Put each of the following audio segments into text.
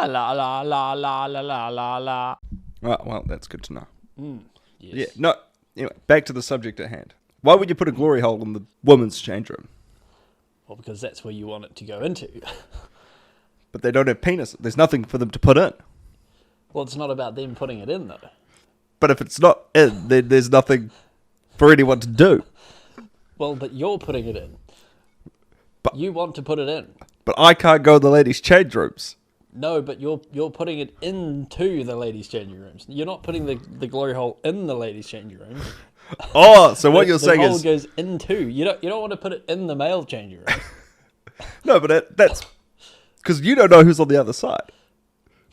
La la la la la la la la la. Oh, well, that's good to know. Yes. Yeah, no. Anyway, back to the subject at hand. Why would you put a glory hole in the women's change room? Well, because that's where you want it to go into. But they don't have penis. There's nothing for them to put in. Well, it's not about them putting it in, though. But if it's not in, then there's nothing for anyone to do. Well, but you're putting it in. But- you want to put it in. But I can't go in the ladies' change rooms. No, but you're putting it into the ladies' changing rooms. You're not putting the glory hole in the ladies' changing rooms. Oh, so what you're the saying hole is... goes into. You don't want to put it in the male changing room. No, but that's... Because you don't know who's on the other side.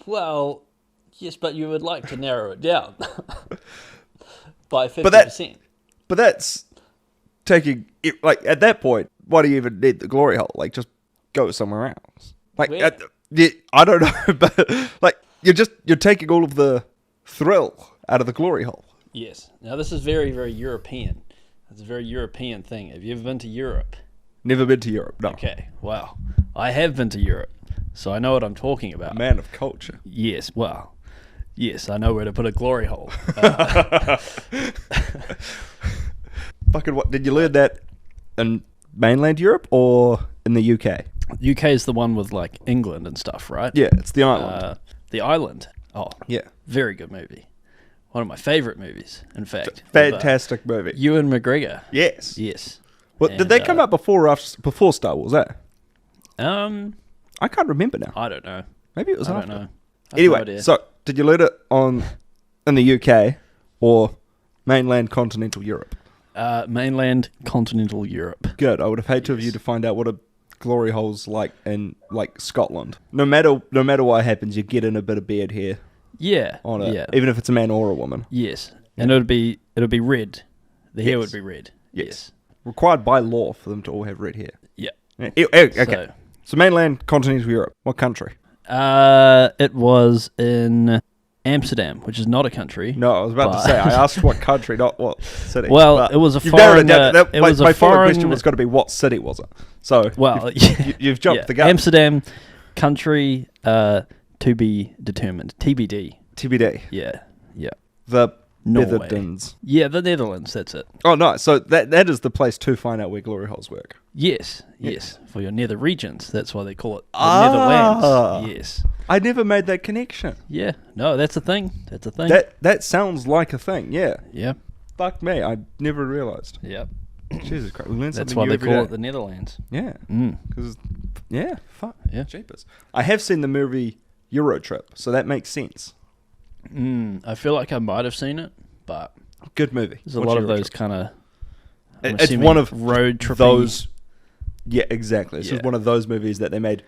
Well, yes, but you would like to narrow it down by 50%. But that's taking... Like, at that point, why do you even need the glory hole? Like, just go somewhere else. Like, Where? I don't know, but, like, you're taking all of the thrill out of the glory hole. Yes. Now, this is very, very European. It's a very European thing. Have you ever been to Europe? Never been to Europe, no. Okay, well, I have been to Europe, so I know what I'm talking about. Man of culture. Yes, well, yes, I know where to put a glory hole. Fucking what? Did you learn that in mainland Europe or in the UK? UK is the one with, like, England and stuff, right? Yeah, it's the island. The Island. Oh, Yeah. very good movie. One of my favourite movies, in fact. Fantastic movie. Ewan McGregor. Yes. Yes. Well, did they come out before or after, before Star Wars, I can't remember now. I don't know. Maybe it was I after. don't know. Anyway, so did you learn it in the UK or mainland continental Europe? mainland continental Europe. Good. I would have hated for you to find out what a glory hole's like in like Scotland. No matter what happens, you get in a bit of beard hair Yeah. on it, Yeah. even if it's a man or a woman. Yes. And it'll be red. The hair Yes. would be red. Yes. Required by law for them to all have red hair. Yeah. Okay. So mainland continental Europe. What country? It was in Amsterdam, which is not a country. No, I was about to say. I asked what country, not what city. Well, But it was a you've narrowed foreign. it down. It was my a following foreign question was going to be what city was it? So Well, you've jumped the gun. Amsterdam, country to be determined. TBD. TBD. Yeah. Yeah. The Norway. Netherlands. Yeah, the Netherlands. That's it. Oh, no. So that is the place to find out where glory holes work. Yes. Yes. For your nether regions. That's why they call it the Ah. Netherlands. Yes. I never made that connection. Yeah. No, that's a thing. That's a thing. That sounds like a thing. Yeah. Yeah. Fuck me. I never realized. Yep. Jesus Christ. We learn That's something why new they every call day. it the Netherlands. Yeah. Mm. Because yeah. Fuck. Yeah. Jeepers. I have seen the movie Euro Trip, so that makes sense. I feel like I might have seen it, but Good movie. there's a Watch lot of Euro those Trip. kind of. It's one of road trip. those. Yeah, exactly. This Yeah. is one of those movies that they made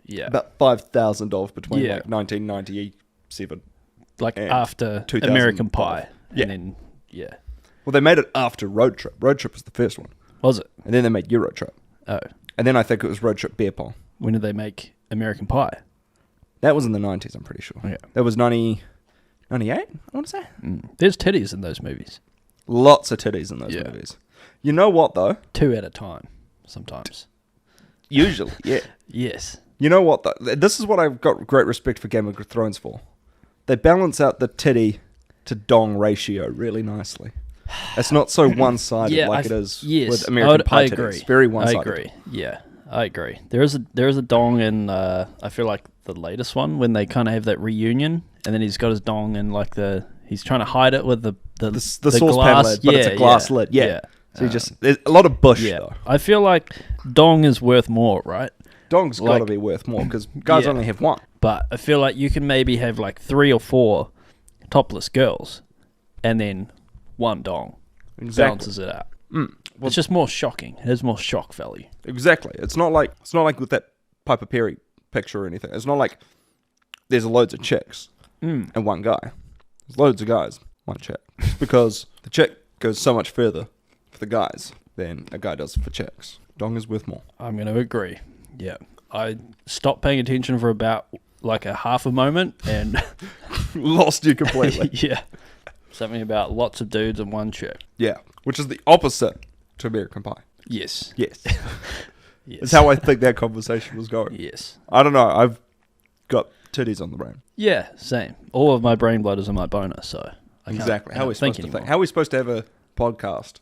Yeah. about $5,000 between Yeah. like 1997. like and after 2005. American Pie. Yeah. And then, yeah. Well, they made it after Road Trip. Road Trip was the first one, Was it? and then they made Euro Trip, Oh. and then I think it was Road Trip Beer Pong. When did they make American Pie? That was in the 90s, I'm pretty sure. Yeah. That was 98, I want to say. There's titties in those movies. Lots of titties in those Yeah. movies. You know what, though? 2 at a time, sometimes. Usually, yeah. Yes. You know what, though? This is what I've got great respect for Game of Thrones for. They balance out the titty to dong ratio really nicely. It's not so one-sided like it is with American Pie titties. agree. It's very one-sided. I agree. Yeah, I agree. There is a dong in I feel like the latest one when they kind of have that reunion, and then he's got his dong in like he's trying to hide it with the saucepan glass lid, but it's a glass lid. Yeah. So there's a lot of bush, though. I feel like dong is worth more, right? Dong's got to Like- be worth more because guys Yeah. only have one. But I feel like you can maybe have like 3 or 4 topless girls, and then one dong Exactly. balances it out. Well- It's just more shocking. It has more shock value. Exactly. It's not like with that Piper Perry picture or anything. It's not like there's loads of chicks and one guy. There's loads of guys, one chick. It's because the chick goes so much further for the guys than a guy does for chicks. Dong is worth more. I'm going to agree. Yeah. I stopped paying attention for about like a half a moment and Lost you completely. yeah. Something about lots of dudes and one chick. Yeah. Which is the opposite to American Pie. Yes. Yes. Yes. That's how I think that conversation was going. Yes. I don't know. got titties on the brain. Yeah, same. All of my brain blood is in my boner, so I can't, Exactly. I How are don't we supposed to think think? anymore. How are we supposed to have a podcast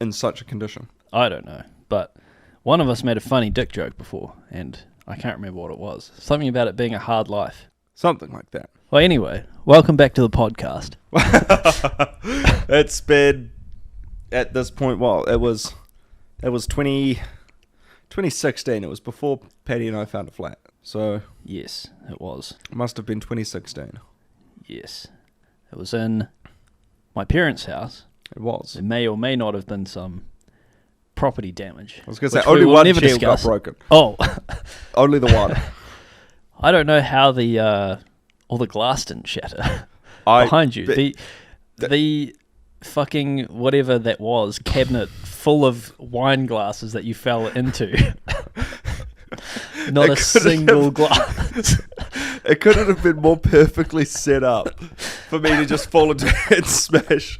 in such a condition? I don't know, but one of us made a funny dick joke before, and I can't remember what it was. Something about it being a hard life. Something like that. Well, anyway, welcome back to the podcast. It's been at this point. Well, it was 2016. It was before Paddy and I found a flat. So Yes, it was. it must have been 2016. Yes. It was in my parents' house. It was. There may or may not have been some property damage. I was going to say which we only will one never chair discuss. got broken. Oh, Only the one. I don't know how the all the glass didn't shatter behind you. but- The fucking whatever that was cabinet full of wine glasses that you fell into. Not It a couldn't single have- glass. It couldn't have been more perfectly set up for me to just fall into and smash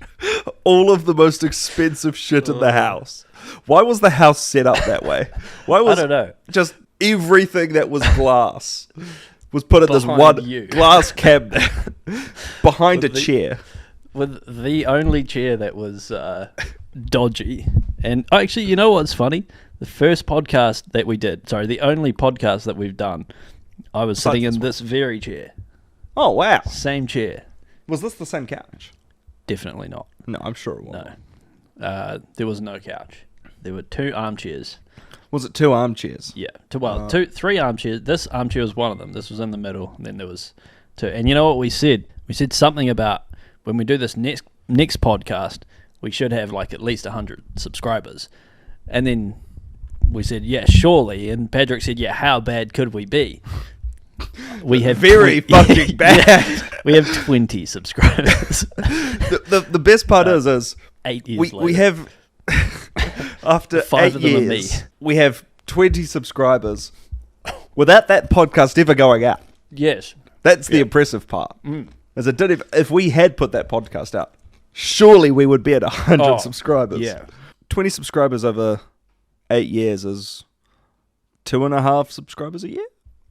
all of the most expensive shit in the house. Why was the house set up that way? Why I was don't know. just everything that was glass was put in this Behind one you. glass cabinet behind a With the- chair? With the only chair that was dodgy. And actually, you know what's funny? The first podcast that we did, the only podcast that we've done, I was Besides sitting in this this very chair. Oh wow! Same chair. Was this the same couch? Definitely not. No, I'm sure it was. No. There was no couch. There were 2 armchairs. Was it 2 armchairs? Yeah. 3 armchairs. This armchair was one of them. This was in the middle. And then there was 2. And you know what we said? We said something about when we do this next podcast, we should have like at least 100 subscribers. And then we said, yeah, surely. And Patrick said, yeah, how bad could we be? We have Very fucking bad. Yeah, we have 20 subscribers. The best part is 8 years we later. have after 5 8 of them are years me. we have 20 subscribers without that podcast ever going out. Yes. That's the impressive part. As it did if we had put that podcast out, surely we would be at 100 Oh, subscribers. yeah. 20 subscribers over 8 years is 2.5 subscribers a year.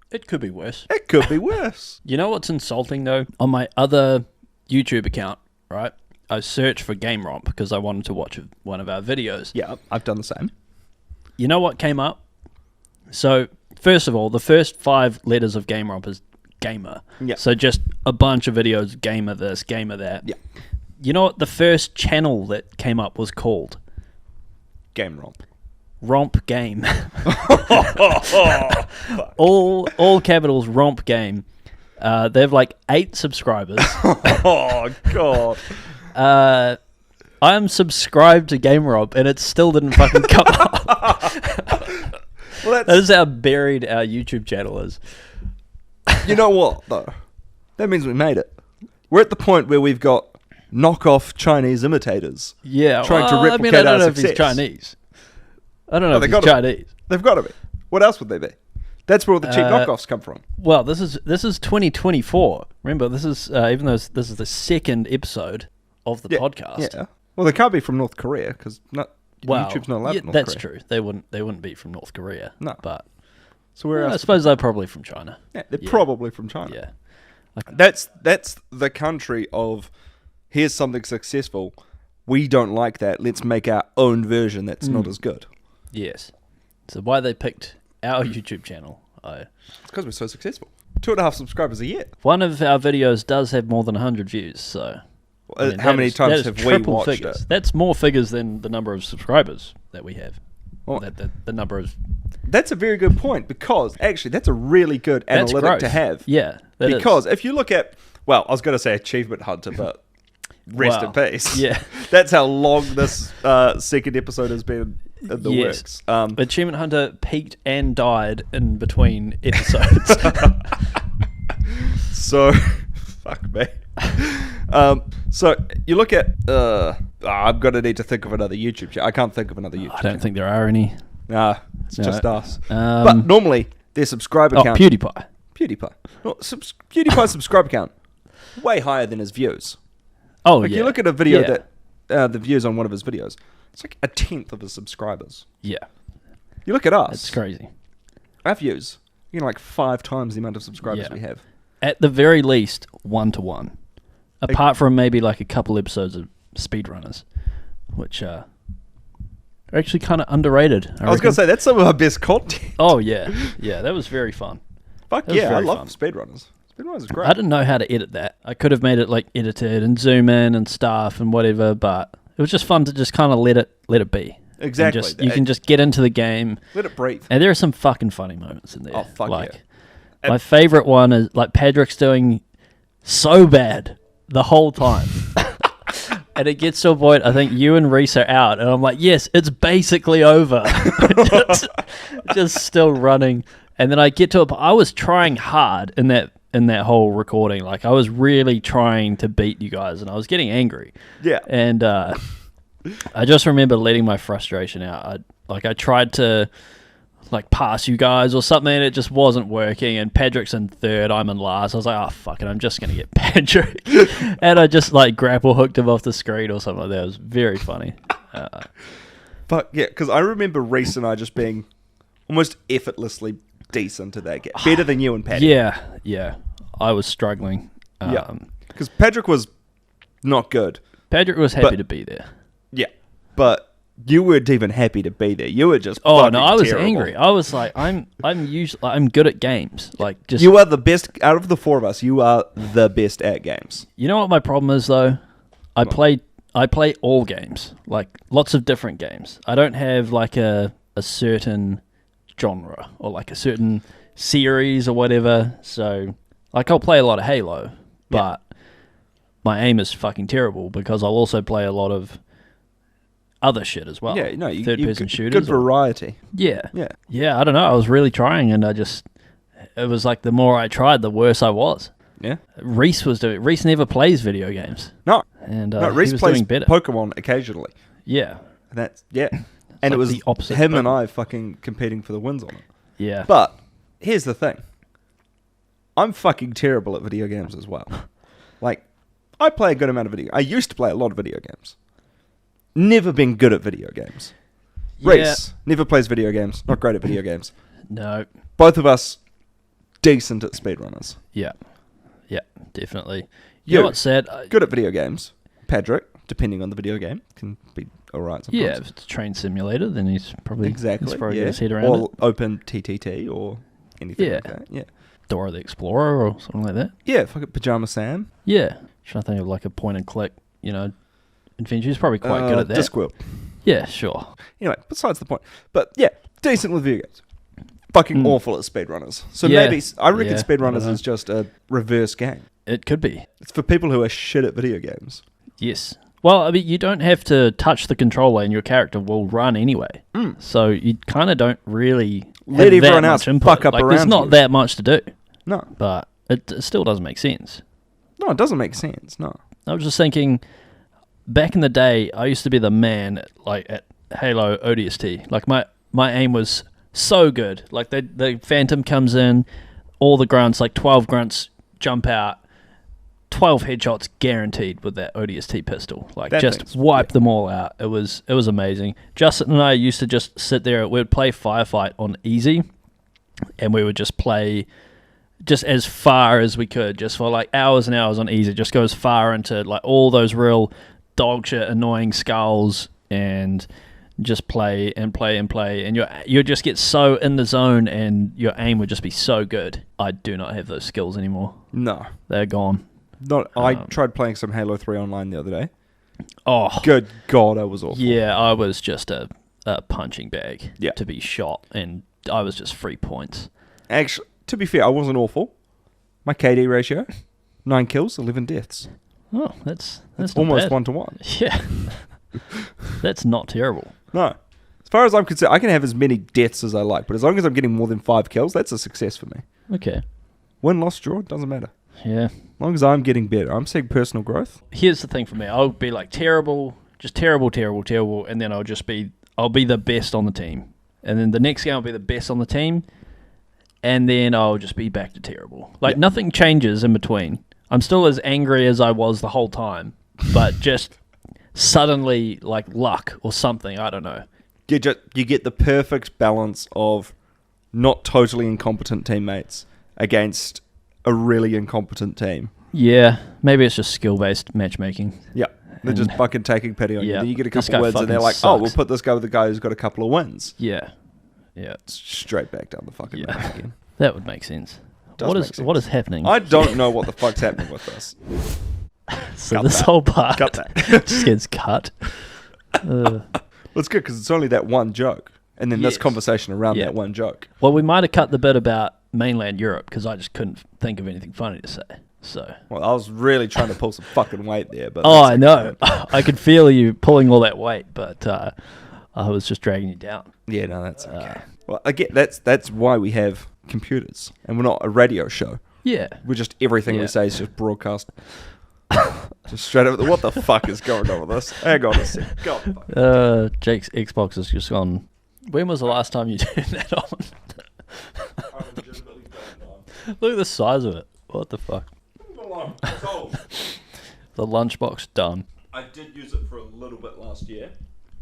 It could be worse. It could be worse. You know what's insulting though? On my other YouTube account, right? I searched for Game Romp because I wanted to watch one of our videos. Yeah, I've done the same. You know what came up? So, first of all, the first 5 letters of Game Romp is gamer. Yeah. So just a bunch of videos, gamer this, gamer that. Yeah. You know what the first channel that came up was called? Game Romp. Romp Game. all capitals, Romp Game. They have like 8 subscribers. Oh god. I'm subscribed to Game Romp and it still didn't fucking come up. Well, That is how buried our YouTube channel is. you know what though? That means we made it. We're at the point where we've got knockoff Chinese imitators. Yeah, Trying to well, I mean, replicate I don't our know if he's success. Chinese. I don't know they if he's gotta- Chinese. They've got to be. What else would they be? That's where all the cheap knockoffs come from. Well, this is 2024. Remember, this is even though this is the second episode of the podcast. Yeah. Well, they can't be from North Korea because Well, YouTube's not allowed yeah, in North that's Korea. true. They wouldn't be from North Korea. No. But So where I else? suppose they're probably from China. Yeah, they're yeah. probably from China. Yeah. That's the country of here's something successful. We don't like that. Let's make our own version that's not as good. Yes. So why they picked our YouTube channel? It's because we're so successful. 2.5 subscribers a year. One of our videos does have more than 100 views. So I mean, How that many is- times that is have we triple watched figures. it? That's more figures than the number of subscribers that we have. Well, The number of That's a very good point because actually that's a really good that's analytic growth. to have. Yeah, that is. Because if you look at, well, I was going to say Achievement Hunter, but rest Wow. in peace. Yeah. That's how long this second episode has been in the Yes. works. Achievement Hunter peaked and died in between episodes. So, fuck me. So you look at, I'm going to need to think of another YouTube channel. I can't think of another YouTube I don't think there are any. Nah, it's No. just us. But normally, their subscriber count... PewDiePie. PewDiePie. Well, PewDiePie's subscriber count, way higher than his views. Oh, Like, yeah. you look at a video Yeah. that, the views on one of his videos, it's like 1/10 of his subscribers. Yeah, You look at us, it's crazy. our views You know, like 5 times the amount of subscribers Yeah. we have. At the very least, 1-to-1. Apart from maybe like a couple episodes of Speedrunners, which are actually kind of underrated. I was going to say, that's some of our best content. Oh, yeah. Yeah, that was very fun. Fuck That was yeah, I very love fun. Speedrunners. Speedrunners is great. I didn't know how to edit that. I could have made it like edited and zoom in and stuff and whatever, but it was just fun to just kind of let it be. And Exactly. you can just get into the game, Let it breathe. and there are some fucking funny moments in there. Oh, fuck like, yeah. my favorite one is like Patrick's doing so bad the whole time. And it gets to a point, I think you and Reese are out, and I'm like, yes, it's basically over. just still running. And then I get to I was trying hard in that whole recording. Like, I was really trying to beat you guys, and I was getting angry. Yeah. And I just remember letting my frustration out. I tried to like pass you guys or something, and it just wasn't working. And Patrick's in third, I'm in last. I was like, oh fuck it, I'm just gonna get Patrick. And I just like grapple hooked him off the screen or something like that. It was very funny. Fuck yeah, because I remember Reese and I just being almost effortlessly decent at that game. Better than you and Patrick. Yeah. I was struggling. Yeah. Because Patrick was not good. Patrick was happy But- to be there. Yeah. But you weren't even happy to be there. You were just Oh fucking no, I was terrible. angry. I was like, I'm good at games. Like, just You are the best out of the 4 of us. You are the best at games. You know what my problem is though? I play all games, like lots of different games. I don't have like a certain genre or like a certain series or whatever. So like I'll play a lot of Halo, but my aim is fucking terrible because I'll also play a lot of other shit as well. Yeah, no, you third person good, shooters. Good variety. Yeah. Yeah. I don't know. I was really trying, and it was like the more I tried, the worse I was. Yeah. Reese never plays video games. No. And No, he Reese was plays doing better. Pokemon occasionally. Yeah, And that's, yeah. And like it was the opposite him and Pokemon. I fucking competing for the wins on it. yeah. But here's the thing. I'm fucking terrible at video games as well. Like, I play a good amount of video. I used to play a lot of video games. Never been good at video games. Yeah. Reese never plays video games. Not great at video games. No. Both of us decent at speedrunners. Yeah. Yeah, definitely. You. You know what's sad? Good at video games. Patrick, depending on the video game, can be alright sometimes. Yeah, if it's a train simulator, then he's probably Exactly. He's probably yeah. got his head around or it. open TTT or anything Yeah. like that. Yeah. Dora the Explorer or something like that. Yeah, fucking Pajama Sam. Yeah. Trying to think of like a point and click, adventure. He's probably quite good at that. Discworld. Yeah, sure. Anyway, besides the point. But yeah, decent with video games. Fucking awful at speedrunners. So Yeah. maybe, I reckon Yeah, I speedrunners don't know. is just a reverse game. It could be. It's for people who are shit at video games. Yes. Well, I mean, you don't have to touch the controller and your character will run anyway. So you kind of don't really Let have that everyone else much input. fuck up like, There's around not you. that much to do, No. but it still doesn't make sense. No, it doesn't make sense. No. I was just thinking, back in the day, I used to be the man at Halo ODST. Like my aim was so good. Like the Phantom comes in, all the grunts, like 12 grunts jump out, 12 headshots guaranteed with that ODST pistol. Like That just thing's- wipe them all out. It was amazing. Justin and I used to just sit there. We'd play Firefight on easy, and we would just play just as far as we could, just for like hours and hours on easy. Just go as far into like all those real dog shit annoying skulls and just play and play and play, and you just get so in the zone and your aim would just be so good. I do not have those skills anymore. No. They're gone. Not. I tried playing some Halo 3 online the other day. Oh, Good God, I was awful. yeah, I was just a punching bag Yeah. to be shot, and I was just 3 points. Actually, to be fair, I wasn't awful. My KD ratio, 9 kills, 11 deaths. Oh, that's not Almost bad. 1-to-1. Yeah, that's not terrible. No. As far as I'm concerned, I can have as many deaths as I like, but as long as I'm getting more than 5 kills, that's a success for me. Okay, Win, loss, draw, doesn't matter. yeah. As long as I'm getting better. I'm seeing personal growth. Here's the thing for me. I'll be like terrible, just terrible, and then I'll be the best on the team. And then the next game I'll be the best on the team, and then I'll just be back to terrible. Like nothing changes in between. I'm still as angry as I was the whole time, but just suddenly like luck or something, I don't know. You get the perfect balance of not totally incompetent teammates against a really incompetent team. Yeah, maybe it's just skill-based matchmaking. Yeah. They're just fucking taking pity on you. Yeah, Then you get a this couple guy wins and they're fucking like, oh, sucks. we'll put this guy with the guy who's got a couple of wins. Yeah. Straight back down the fucking map again. That would make sense. Does make sense. What is happening? I don't know what the fuck's happening with this. so cut this that. whole part Cut that. just gets cut. Well, it's good because it's only that one joke. And then this Yes. conversation around Yeah. that one joke. Well, we might have cut the bit about mainland Europe because I just couldn't think of anything funny to say. So. Well, I was really trying to pull some fucking weight there. But Oh, that's I okay. know. I could feel you pulling all that weight, but I was just dragging you down. Yeah, no, that's okay. Well, again, that's why we have computers. And we're not a radio show. Yeah. We're just everything Yeah. we say is just broadcast. Just straight over. What the fuck is going on with this? Hang on a sec. Go on. Fuck. Jake's Xbox has just gone. When was the last time you turned that on? Look at the size of it. What the fuck? The lunchbox done. I did use it for a little bit last year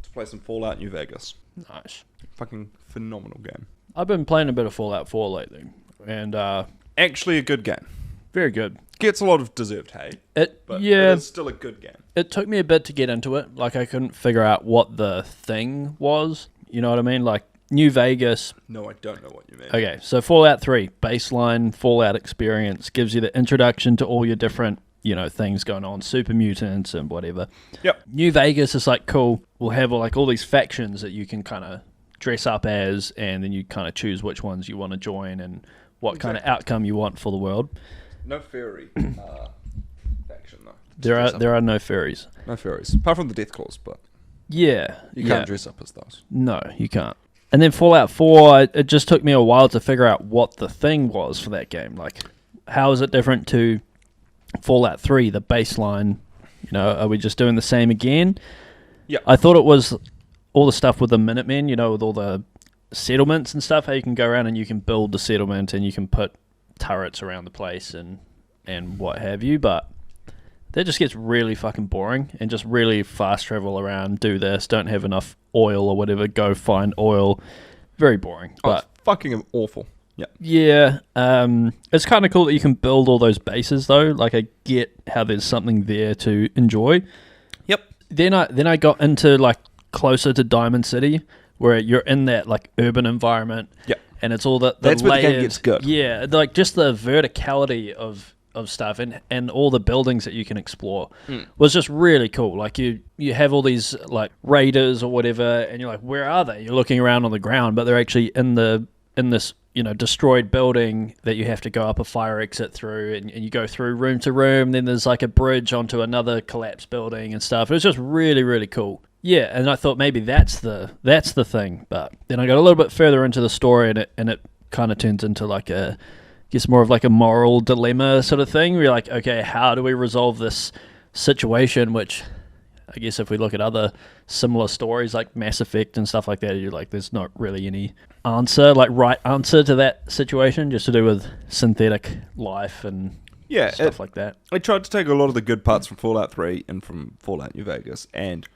to play some Fallout New Vegas. Nice. Fucking phenomenal game. I've been playing a bit of Fallout 4 lately, and Actually a good game. very good. Gets a lot of deserved hate, but Yeah, it is still a good game. it took me a bit to get into it. Like, I couldn't figure out what the thing was. You know what I mean? Like, New Vegas. No, I don't know what you mean. Okay, so Fallout 3, baseline Fallout experience, gives you the introduction to all your different, things going on, super mutants and whatever. Yep. New Vegas is like, cool, we'll have all these factions that you can kind of dress up as, and then you kind of choose which ones you want to join and what kind of outcome you want for the world. No fairy faction though. There are no fairies. No fairies, apart from the Death Claws, but Yeah. you can't dress up as those. No, you can't. And then Fallout 4, it just took me a while to figure out what the thing was for that game. Like, how is it different to Fallout 3, the baseline? Are we just doing the same again? Yeah. I thought it was all the stuff with the Minutemen, with all the settlements and stuff, how you can go around and you can build the settlement and you can put turrets around the place and what have you, but that just gets really fucking boring and just really fast travel around, do this, don't have enough oil or whatever, go find oil. Very boring. Oh, But it's fucking awful. Yeah. yeah, it's kind of cool that you can build all those bases though. Like, I get how there's something there to enjoy. Yep. Then I got into like closer to Diamond City, where you're in that like urban environment. Yep. And it's all the That's where the game layered- gets good. Yeah, like just the verticality of stuff and all the buildings that you can explore was just really cool. Like you have all these like raiders or whatever, and you're like, where are they? You're looking around on the ground, but they're actually in this destroyed building that you have to go up a fire exit through, and you go through room to room. Then there's like a bridge onto another collapsed building and stuff. It was just really, really cool. Yeah, and I thought maybe that's the thing, but then I got a little bit further into the story, and it kind of turns into like I guess more of like a moral dilemma sort of thing. We're like, okay, how do we resolve this situation? Which I guess if we look at other similar stories like Mass Effect and stuff like that, you're like, there's not really any right answer to that situation, just to do with synthetic life and stuff like that. I tried to take a lot of the good parts from Fallout 3 and from Fallout New Vegas, and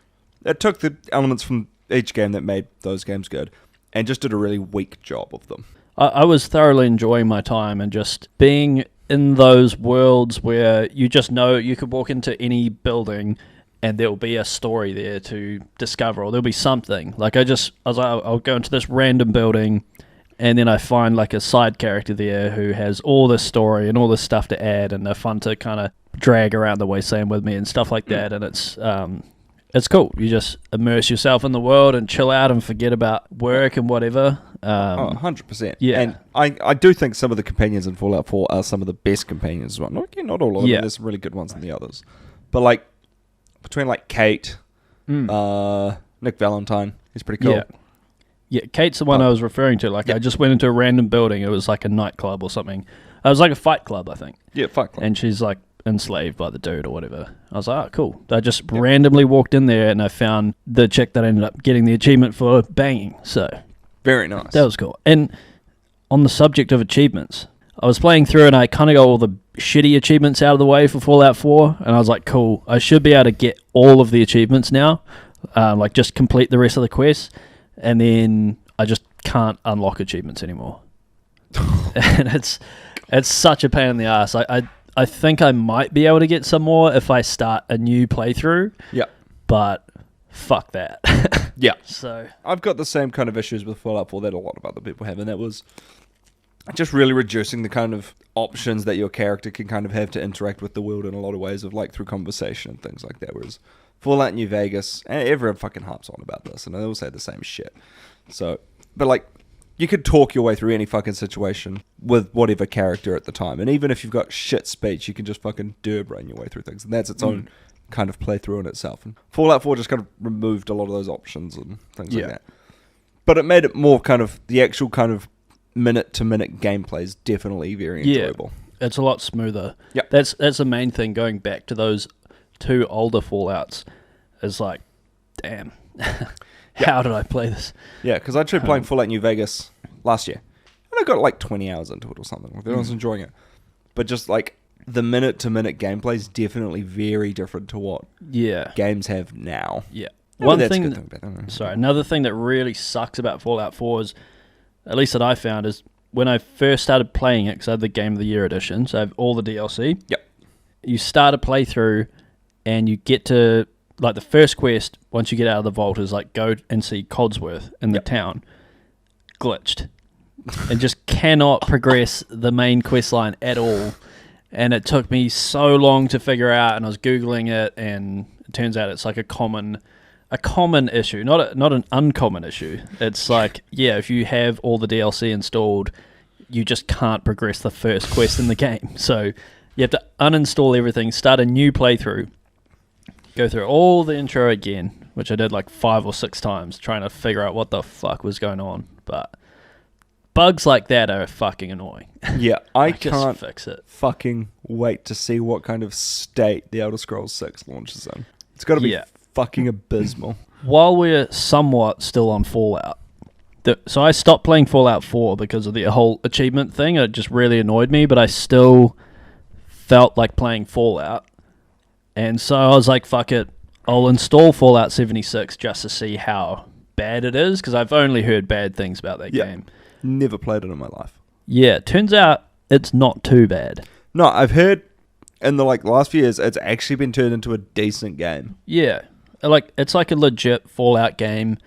it took the elements from each game that made those games good and just did a really weak job of them. I was thoroughly enjoying my time and just being in those worlds where you just know you could walk into any building and there'll be a story there to discover, or there'll be something. Like I was like, I'll go into this random building, and then I find like a side character there who has all this story and all this stuff to add, and they're fun to kind of drag around the wasteland with me and stuff like that. And it's cool. You just immerse yourself in the world and chill out and forget about work and whatever. 100%. Yeah. And I do think some of the companions in Fallout 4 are some of the best companions as well. Not all of them. Yeah. There's some really good ones than the others. But like, between like Kate, Nick Valentine, he's pretty cool. Yeah, Kate's the one I was referring to. Like, I just went into a random building. It was like a nightclub or something. It was like a fight club, I think. Yeah, Fight Club. And she's like enslaved by the dude or whatever. I was like, oh, cool. I just randomly walked in there and I found the chick that ended up getting the achievement for banging. So Very nice. that was cool. And on the subject of achievements, I was playing through and I kind of got all the shitty achievements out of the way for Fallout 4. And I was like, cool, I should be able to get all of the achievements now. Like, just complete the rest of the quests. And then I just can't unlock achievements anymore. And it's such a pain in the ass. I think I might be able to get some more if I start a new playthrough. Yeah. But fuck that. Yeah. So I've got the same kind of issues with Fallout 4 that a lot of other people have, and that was just really reducing the kind of options that your character can kind of have to interact with the world in a lot of ways of like through conversation and things like that. Whereas Fallout New Vegas, and everyone fucking harps on about this, and they all say the same shit. So, but like, you could talk your way through any fucking situation with whatever character at the time, and even if you've got shit speech, you can just fucking brain your way through things, and that's its own kind of playthrough in itself. And Fallout 4 just kind of removed a lot of those options and things like that. But it made it more kind of the actual kind of minute-to-minute gameplay is definitely very enjoyable. It's a lot smoother. Yeah. That's the main thing, going back to those 2 older Fallouts, is like, damn, how did I play this? Yeah, because I tried playing Fallout New Vegas last year, and I got like 20 hours into it or something. Like that. I was enjoying it. But just like the minute-to-minute gameplay is definitely very different to what games have now. Yeah. One thing, another thing that really sucks about Fallout 4 is, at least that I found, is when I first started playing it, because I had the Game of the Year edition, so I have all the DLC. Yep. You start a playthrough, and you get to, like, the first quest, once you get out of the vault, is, like, go and see Codsworth in the town. Glitched. And just cannot progress the main quest line at all. And it took me so long to figure out, and I was Googling it, and it turns out it's, like, a common issue, not an uncommon issue. It's like, if you have all the DLC installed, you just can't progress the first quest in the game. So you have to uninstall everything, start a new playthrough, go through all the intro again, which I did like 5 or 6 times, trying to figure out what the fuck was going on. But bugs like that are fucking annoying. Yeah, I can't fix it. Fucking wait to see what kind of state the Elder Scrolls 6 launches in. It's got to be fucking abysmal. While we're somewhat still on Fallout, so I stopped playing Fallout 4 because of the whole achievement thing. It just really annoyed me, but I still felt like playing Fallout. And so I was like, fuck it, I'll install Fallout 76 just to see how bad it is, because I've only heard bad things about that game. Never played it in my life. Yeah, turns out it's not too bad. No, I've heard in the last few years, it's actually been turned into a decent game. Yeah. It's like a legit Fallout game.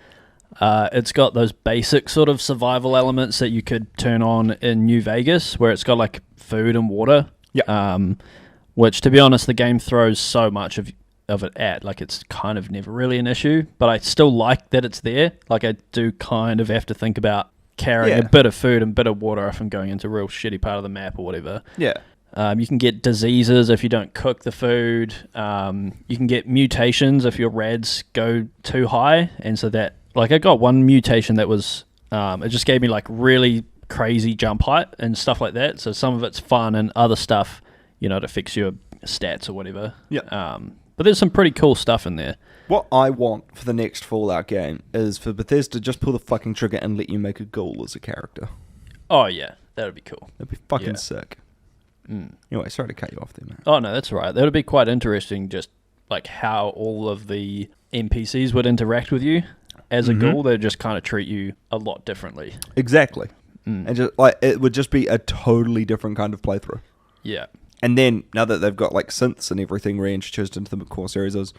It's got those basic sort of survival elements that you could turn on in New Vegas, where it's got like food and water. Yeah. Which, to be honest, the game throws so much of it at. Like, it's kind of never really an issue, but I still like that it's there. Like, I do kind of have to think about carrying a bit of food and a bit of water if I'm going into a real shitty part of the map or whatever. Yeah. You can get diseases if you don't cook the food. You can get mutations if your rads go too high. And so that, like, I got one mutation that was, it just gave me like really crazy jump height and stuff like that. So some of it's fun, and other stuff, to fix your stats or whatever. Yeah. But there's some pretty cool stuff in there. What I want for the next Fallout game is for Bethesda to just pull the fucking trigger and let you make a ghoul as a character. Oh, yeah. That would be cool. That'd be fucking sick. Anyway, sorry to cut you off there, man. Oh, no, that's all right. That would be quite interesting, just like how all of the NPCs would interact with you as a ghoul. They'd just kind of treat you a lot differently. Exactly. And just like it would just be a totally different kind of playthrough. Yeah. And then, now that they've got like synths and everything reintroduced into the core series, is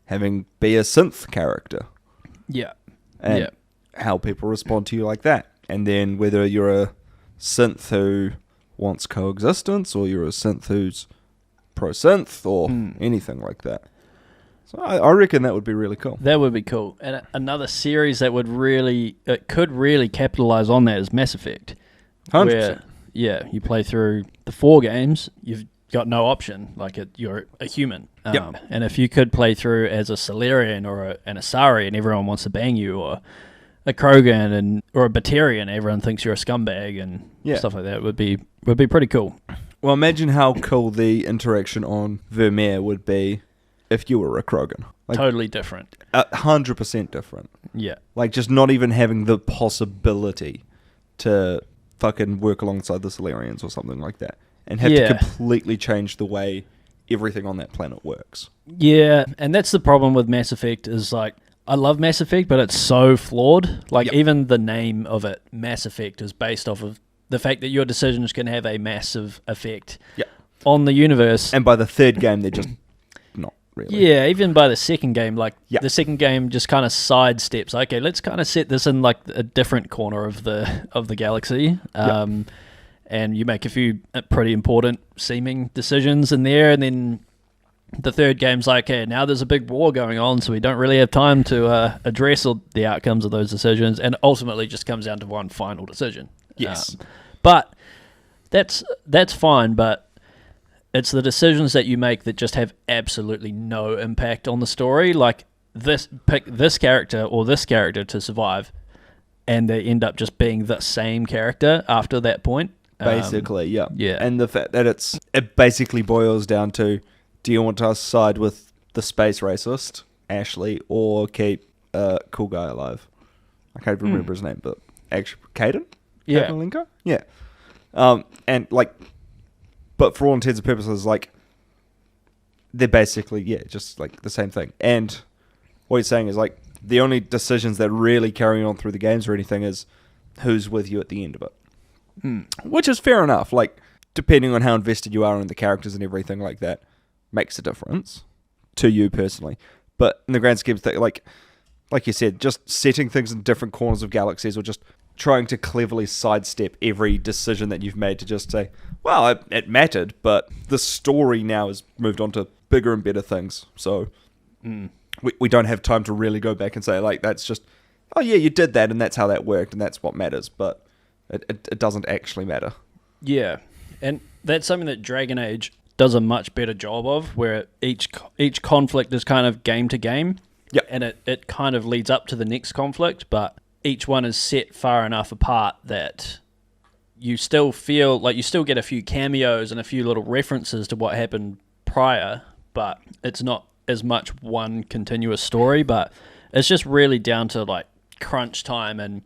having be a synth character. Yeah. And how people respond to you like that. And then whether you're a synth who wants coexistence, or you're a synth who's pro-synth, or anything like that. So I reckon that would be really cool. That would be cool. And another series that could really capitalize on that is Mass Effect. 100%. Where, you play through the 4 games, you've got no option. Like, you're a human. And if you could play through as a Solarian or an Asari, and everyone wants to bang you, or a Krogan or a Batarian, everyone thinks you're a scumbag and stuff like that, would be pretty cool. Well, imagine how cool the interaction on Vermeer would be if you were a Krogan. Like, totally different. 100% different. Yeah. Like, just not even having the possibility to fucking work alongside the Solarians or something like that, and have to completely change the way everything on that planet works. Yeah, and that's the problem with Mass Effect, is like, I love Mass Effect, but it's so flawed. Like, Yep. even the name of it, Mass Effect, is based off of the fact that your decisions can have a massive effect Yep. on the universe. And by the third game, they're just not really. Yeah, even by the second game, like Yeah. the second game just kind of sidesteps. Okay, let's kind of set this in like a different corner of the galaxy, and you make a few pretty important seeming decisions in there, and then the third game's like, okay, now there's a big war going on, so we don't really have time to address all the outcomes of those decisions, and ultimately just comes down to one final decision. Yes. But that's fine, but it's the decisions that you make that just have absolutely no impact on the story. Like, pick this character or this character to survive, and they end up just being the same character after that point. Basically, yeah. yeah. And the fact that it basically boils down to, do you want to side with the space racist, Ashley, or keep cool guy alive? I can't remember his name, but actually, Caden? Yeah. Malenko? Yeah. And like, but for all intents and purposes, like, they're basically, just like the same thing. And what he's saying is, like, the only decisions that really carry on through the games or anything is who's with you at the end of it. Which is fair enough. Like, depending on how invested you are in the characters and everything like that, makes a difference to you personally. But in the grand scheme of things, like you said, just setting things in different corners of galaxies or just trying to cleverly sidestep every decision that you've made to just say, well, it mattered, but the story now has moved on to bigger and better things. So we don't have time to really go back and say, like, that's just, oh yeah, you did that and that's how that worked and that's what matters. But it doesn't actually matter. Yeah, and that's something that Dragon Age does a much better job of, where each conflict is kind of game to game. Yep. And it kind of leads up to the next conflict, but each one is set far enough apart that you still feel like you still get a few cameos and a few little references to what happened prior, but it's not as much one continuous story. But it's just really down to like crunch time, and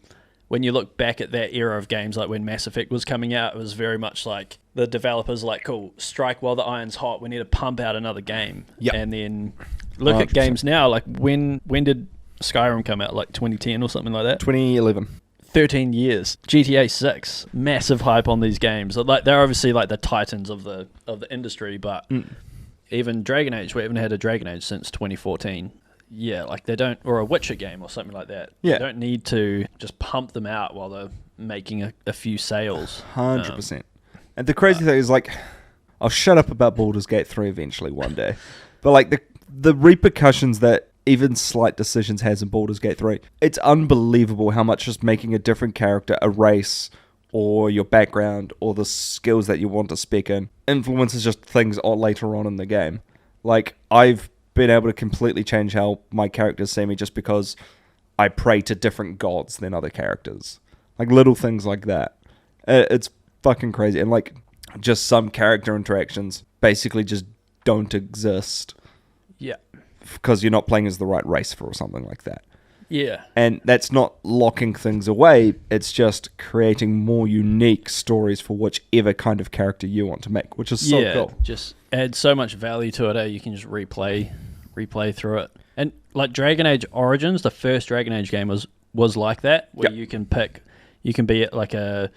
when you look back at that era of games, like when Mass Effect was coming out, it was very much like the developers like, cool, strike while the iron's hot, we need to pump out another game. Yep. And then look 100%. at games now, like when did Skyrim come out? Like 2010 or something like that? 2011. 13 years. GTA 6, massive hype on these games. Like, they're obviously like the titans of the industry, but even Dragon Age, we haven't had a Dragon Age since 2014. Yeah, like they don't, or a Witcher game or something like that. Yeah. They don't need to just pump them out while they're making a few sales. 100%. And the crazy thing is, like, I'll shut up about Baldur's Gate 3 eventually one day. But, like, the repercussions that even slight decisions has in Baldur's Gate 3, it's unbelievable how much just making a different character, a race, or your background, or the skills that you want to spec in, influences just things later on in the game. Like, I've been able to completely change how my characters see me just because I pray to different gods than other characters. Like, little things like that. It's fucking crazy. And, like, just some character interactions basically just don't exist Yeah. because you're not playing as the right race for or something like that. Yeah. And that's not locking things away. It's just creating more unique stories for whichever kind of character you want to make, which is so cool. Just add so much value to it. You can just replay through it. And like Dragon Age Origins, the first Dragon Age game was like that, where you can be like a...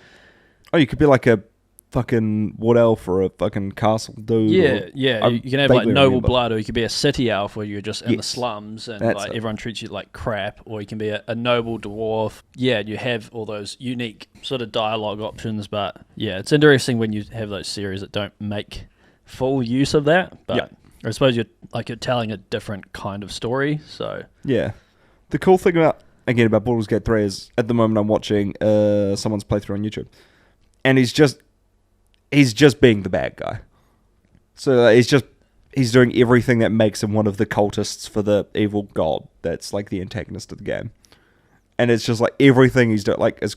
Oh, you could be like a fucking wood elf or a fucking castle dude. Yeah. You can have like vaguely noble remember. blood, or you could be a city elf where you're just in the Yes. slums and That's like it. everyone treats you like crap, or you can be a noble dwarf. Yeah, you have all those unique sort of dialogue options, but yeah, it's interesting when you have those series that don't make full use of that. But Yeah. I suppose you're telling a different kind of story, so Yeah. The cool thing about Baldur's Gate 3 is at the moment I'm watching someone's playthrough on YouTube, and he's just being the bad guy. So he's doing everything that makes him one of the cultists for the evil god that's like the antagonist of the game. And it's just like everything he's doing like is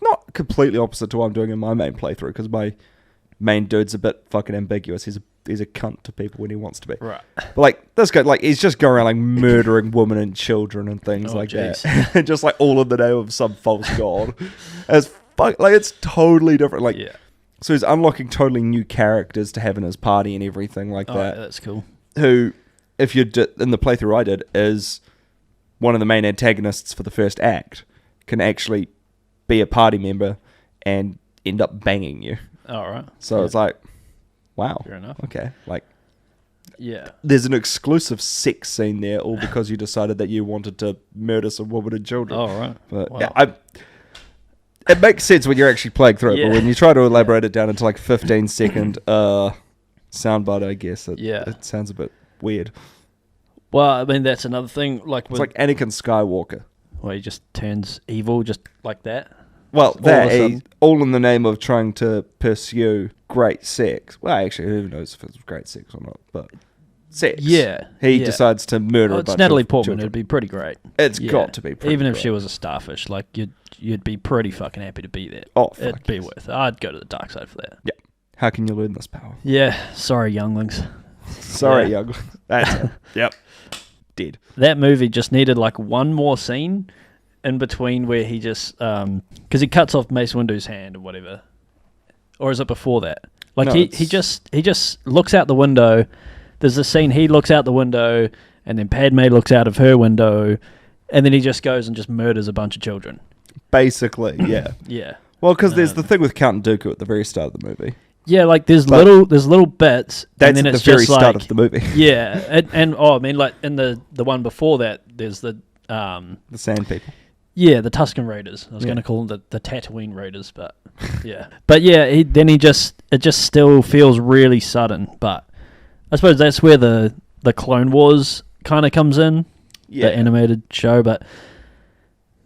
not completely opposite to what I'm doing in my main playthrough, because my main dude's a bit fucking ambiguous. He's a cunt to people when he wants to be. right. But like this guy, like he's just going around like murdering women and children and things Oh, like jeez. that, just like all in the name of some false god. As fuck, like it's totally different. Like, Yeah. so he's unlocking totally new characters to have in his party and everything like Oh, that. yeah, that's cool. Who, if you did in the playthrough I did, is one of the main antagonists for the first act can actually be a party member and end up banging you. All right. So it's like, wow. Fair enough. Okay. Like, Yeah. there's an exclusive sex scene there, all because you decided that you wanted to murder some women and children. All right. But Wow. yeah, it makes sense when you're actually playing through it, Yeah. but when you try to elaborate it down into like 15-second soundbite, I guess it sounds a bit weird. Well, I mean, that's another thing. Like, It's with, like Anakin Skywalker. where he just turns evil just like that. Well, All of a sudden. all in the name of trying to pursue great sex. Well, actually, who knows if it's great sex or not, but sex. Yeah. He yeah. decides to murder Oh, a it's bunch Natalie of Portman. children. It'd be pretty great. It's Yeah. got to be pretty Even if great. she was a starfish, like you'd be pretty fucking happy to be there. Oh, fuck It'd be yes. worth it. I'd go to the dark side for that. Yeah. How can you learn this power? Yeah. Sorry, younglings. Sorry, Yeah. young. That's it. Yep. Dead. That movie just needed like one more scene in between where he just because he cuts off Mace Windu's hand or whatever, or is it before that? Like No, he it's- just looks out the window. There's a scene he looks out the window, and then Padme looks out of her window, and then he just goes and just murders a bunch of children. Basically, yeah. Yeah, Well, because there's the thing with Count Dooku at the very start of the movie. yeah. Like there's But little bits, That's and then at it's the very just start like of the movie. yeah, and I mean like in the one before that, there's the The Sand People. Yeah, the Tusken Raiders. I was Yeah. going to call them the Tatooine Raiders, but yeah. But yeah, it just still feels really sudden. But I suppose that's where the Clone Wars kind of comes in, Yeah. the animated show. But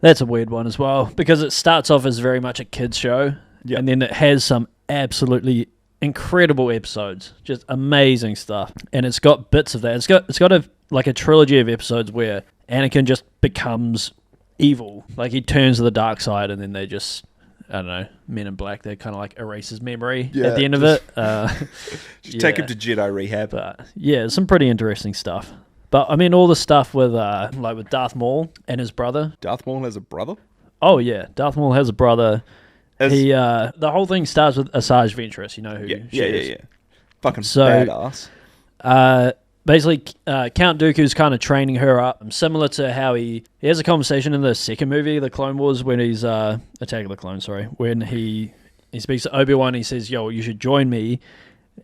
that's a weird one as well because it starts off as very much a kids show, Yeah. and then it has some absolutely incredible episodes, just amazing stuff, and it's got bits of that. It's got a trilogy of episodes where Anakin just becomes evil, like he turns to the dark side, and then they just, I don't know, Men in Black, they kind of like erase his memory Yeah, at the end of it. Just take yeah. him to Jedi rehab. But yeah, some pretty interesting stuff. But I mean, all the stuff with like with Darth Maul and his brother. Darth Maul has a brother? Oh yeah, Darth Maul has a brother. As- He the whole thing starts with Asajj Ventress. You know who? Yeah, she yeah, is. yeah. Fucking So- badass. Basically, Count Dooku's kind of training her up, similar to how he has a conversation in the second movie, The Clone Wars, when he's Attack of the Clones. Sorry, when he speaks to Obi-Wan, he says, "Yo, you should join me,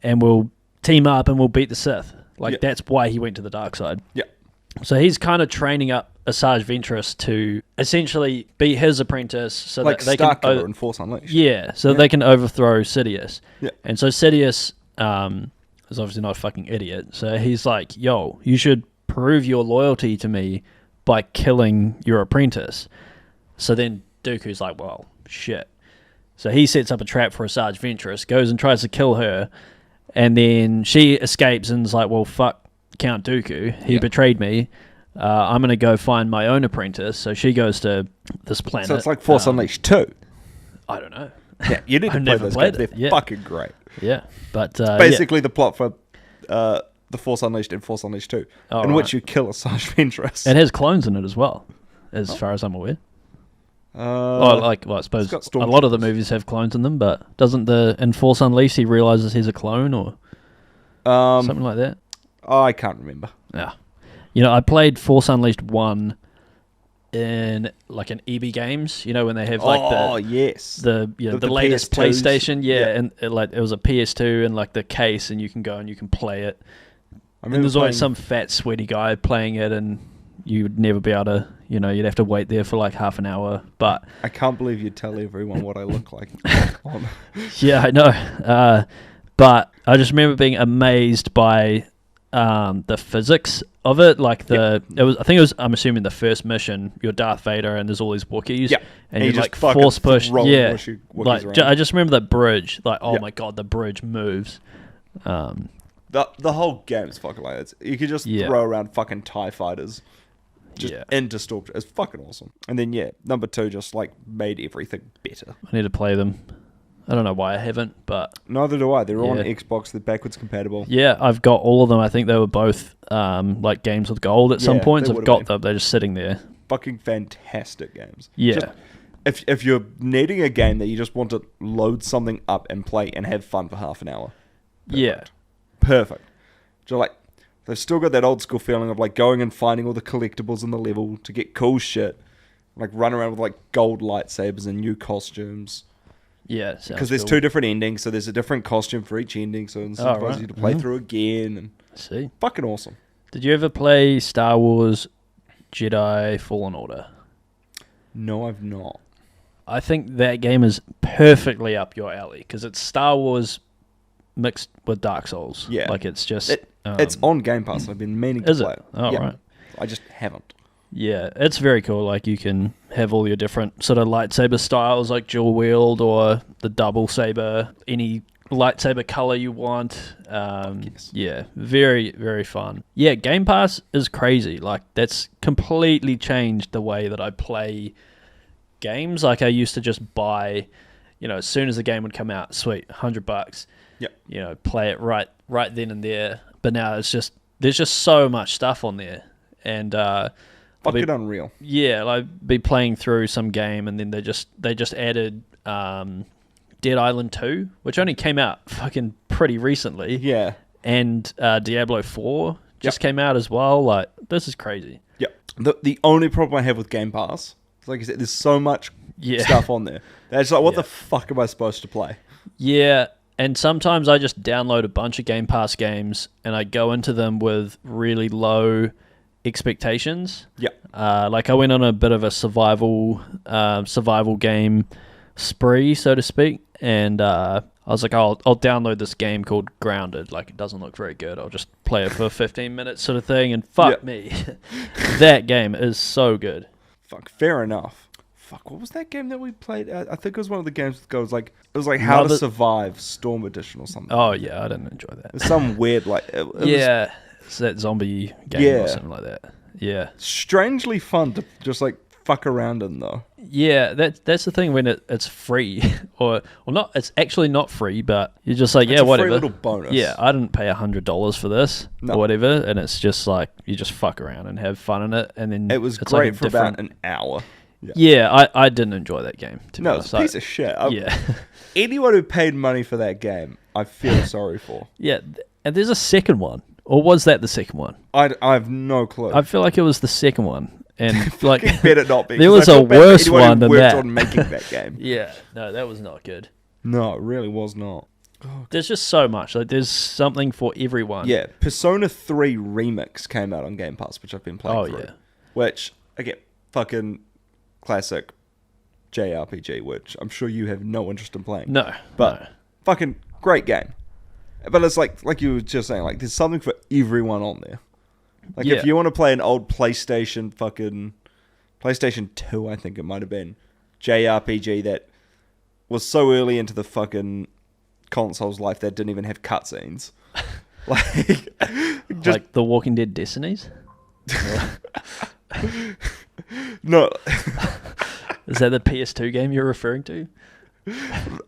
and we'll team up and we'll beat the Sith." Like Yeah. that's why he went to the dark side. Yeah. So he's kind of training up Asajj Ventress to essentially be his apprentice, so Like that they can Starkiller in Force Unleashed. yeah, so they can overthrow Sidious. Yeah. And so Sidious is obviously not a fucking idiot. So he's like, yo, you should prove your loyalty to me by killing your apprentice. So then Dooku's like, well, shit. So he sets up a trap for Asajj Ventress, goes and tries to kill her, and then she escapes and is like, well, fuck Count Dooku. He Yeah. betrayed me. I'm going to go find my own apprentice. So she goes to this planet. So it's like Force Unleashed 2. I don't know. Yeah, you need to I've play never those played games. it. They're Yeah. fucking great. Yeah, but Basically, the plot for The Force Unleashed and Force Unleashed 2, Oh, in right. which you kill Asajj Ventress. it has clones in it as well, as far as I'm aware. I suppose got a lot of the stormtroopers. movies have clones in them, but doesn't in Force Unleashed he realizes he's a clone or something like that? I can't remember. Yeah, you know, I played Force Unleashed 1 in like an EB Games. You know when they have like yes. the latest PS2s. PlayStation, yeah, Yeah. and it was a PS2 and like the case, and you can go and you can play it. I And remember there's always playing- some fat, sweaty guy playing it, and you would never be able to, you know, you'd have to wait there for like half an hour. But I can't believe you tell everyone what I look like. yeah, I know. But I just remember being amazed by the physics of it. Like I think it was, I'm assuming the first mission, you're Darth Vader, and there's all these Wookiees. Yeah. And And you you like just fucking force push. throw Yeah. Wookiees Like around. I just remember that bridge. Like, oh Yeah. my god, the bridge moves. The whole game is fucking like that. You could just Yeah. throw around fucking TIE fighters just Yeah. into Stormtroopers. It's fucking awesome. And then, yeah, number 2 just, like, made everything better. I need to play them. I don't know why I haven't, but Neither do I. They're all on Yeah. Xbox. They're backwards compatible. yeah, I've got all of them. I think they were both like games with gold at some Yeah, points. they I've would've got been. them. They're just sitting there. Fucking fantastic games. Yeah. Just- if you're needing a game that you just want to load something up and play and have fun for half an hour. Yeah. Perfect. So, like, they've still got that old school feeling of like going and finding all the collectibles in the level to get cool shit, like run around with like gold lightsabers and new costumes. Yeah, Because there's cool. 2 different endings, so there's a different costume for each ending, so it incentivizes right. you to play Mhm. through again, and See, fucking awesome. did you ever play Star Wars Jedi Fallen Order? No, I've not. I think that game is perfectly up your alley because it's Star Wars mixed with Dark Souls. Yeah. Like it's just... It's on Game Pass, and I've been meaning to Is play it? Oh, Yeah. right. I just haven't. Yeah, it's very cool. Like you can have all your different sort of lightsaber styles, like dual wield or the double saber, any lightsaber color you want. Yes. Yeah, very, very fun. Yeah, Game Pass is crazy. Like that's completely changed the way that I play games. Like I used to just buy, as soon as the game would come out, sweet, $100. Yep. Play it right then and there. But now there's just so much stuff on there, and Fucking unreal. yeah, like be playing through some game, and then they just added Dead Island 2, which only came out fucking pretty recently, Yeah. and Diablo 4 just came out as well. Like this is crazy. Yeah. The only problem I have with Game Pass, like I said, there's so much Yeah. stuff on there. That's like, what Yeah. the fuck am I supposed to play? Yeah, and sometimes I just download a bunch of Game Pass games and I go into them with really low expectations. Yeah. Like I went on a bit of a survival game spree, so to speak, and I was like, I'll download this game called Grounded. Like it doesn't look very good. I'll just play it for 15 minutes, sort of thing. And fuck me, that game is so good. Fuck, fair enough. Fuck, what was that game that we played? I think it was one of the games that goes like, it was like How to Survive Storm Edition or something. Oh yeah, I didn't enjoy that. It's some weird like it was It's that zombie game Yeah. or something like that. Yeah. strangely fun to just like fuck around in though. Yeah, that's the thing when it's free or not. It's actually not free, but you're just like, It's yeah, a whatever. free little bonus. Yeah, I didn't pay $100 for this No. or whatever, and it's just like you just fuck around and have fun in it, and then It was it's great like a for different. about an hour. Yeah, I didn't enjoy that game. To be No, honest. it's a piece of shit. Yeah, Anyone who paid money for that game, I feel sorry for. yeah, and there's a second one, or was that the second one? I have no clue. I feel like it was the second one, and like It better not be. there 'cause was I a feel bad for worse anyone who one than worked that. on making that game. yeah, no, that was not good. No, it really was not. There's just so much. Like, there's something for everyone. Yeah, Persona 3 Remix came out on Game Pass, which I've been playing Oh through. yeah. Which, again, fucking classic JRPG, which I'm sure you have no interest in playing. No, But no. fucking great game. But it's like you were just saying, like there's something for everyone on there. Like Yeah. if you want to play an old PlayStation 2, I think it might have been, JRPG that was so early into the fucking console's life that didn't even have cutscenes. Like just Like the Walking Dead Destinies. no. Is that the PS2 game you're referring to?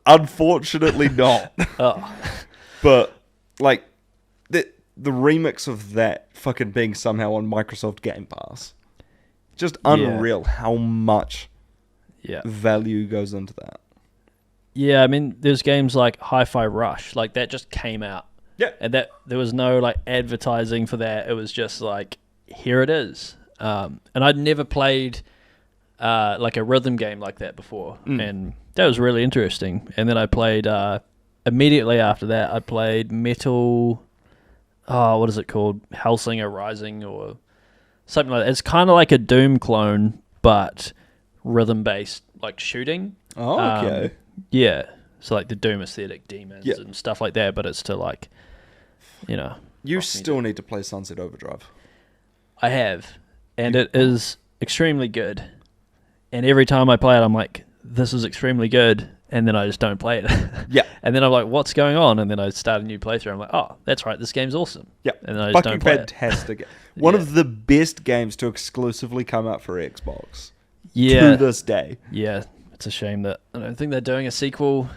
Unfortunately not. Oh, But like the remix of that fucking being somehow on Microsoft Game Pass. Just unreal how much yeah. value goes into that. Yeah, I mean, there's games like Hi-Fi Rush, like that just came out. Yeah. And that there was no like advertising for that. It was just like, here it is. And I'd never played like a rhythm game like that before. And that was really interesting. And then I played, immediately after that, I played Metal, what is it called? Hellsinger Rising or something like that. It's kind of like a Doom clone, but rhythm-based, like shooting. Oh, okay. Yeah. So like the Doom aesthetic, demons Yeah. and stuff like that, but it's to like, You still need to play Sunset Overdrive. I have, and it is extremely good. And every time I play it, I'm like, this is extremely good, and then I just don't play it. Yeah. And then I'm like, what's going on? And then I start a new playthrough. I'm like, oh, that's right, this game's awesome. Yeah. And then I just Fucking don't play it. fantastic. One Yeah. of the best games to exclusively come out for Xbox. Yeah. To this day. Yeah. It's a shame that I don't think they're doing a sequel